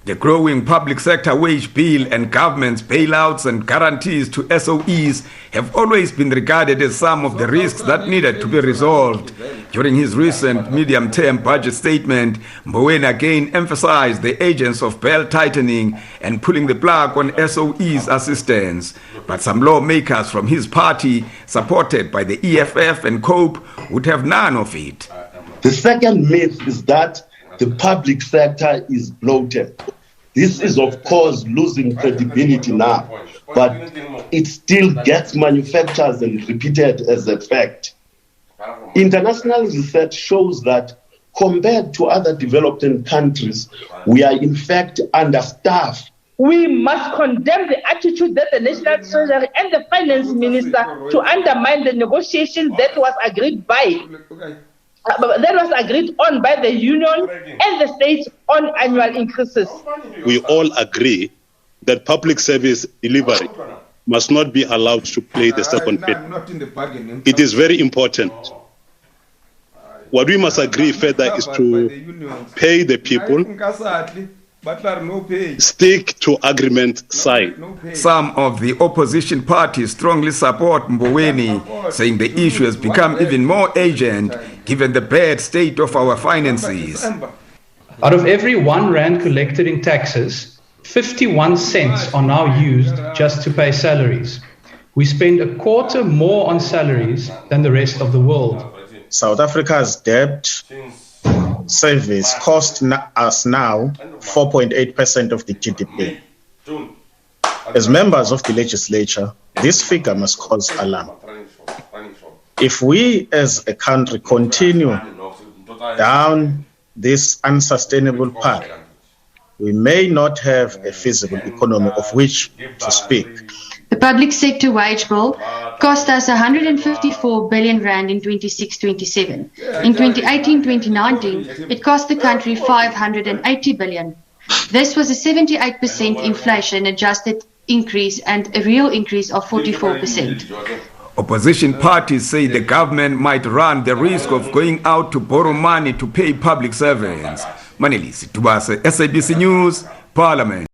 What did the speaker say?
The growing public sector wage bill and government's bailouts and guarantees to SOEs have always been regarded as some of the risks that needed to be resolved. During his recent medium-term budget statement, Mboweni again emphasized the agents of belt tightening and pulling the plug on SOEs assistance. But some lawmakers from his party, supported by the EFF and COPE, would have none of it. The second myth is that the public sector is bloated. This is, of course, losing credibility now, but it still gets manufactured and repeated as a fact. International research shows that compared to other developing countries, we are in fact understaffed. We must condemn the attitude that the National Treasury and the Finance Minister to undermine the negotiations that was agreed on by the union and the states on annual increases. We all agree that public service delivery must not be allowed to play the second fiddle. It is very important. What we must agree further is to pay the people, stick to agreement sign. Some of the opposition parties strongly support Mboweni, saying the issue has become even more urgent given the bad state of our finances. Out of every R1 collected in taxes, 51 cents are now used just to pay salaries. We spend a quarter more on salaries than the rest of the world. South Africa's debt service costs us now 4.8% of the GDP. As members of the legislature, this figure must cause alarm. If we as a country continue down this unsustainable path, we may not have a feasible economy of which to speak. The public sector wage bill cost us 154 billion rand in 26-27. In 2018-2019, it cost the country 580 billion. This was a 78% inflation adjusted increase and a real increase of 44%. Opposition parties say the government might run the risk of going out to borrow money to pay public servants. Manelisi Tubase, SABC News, Parliament.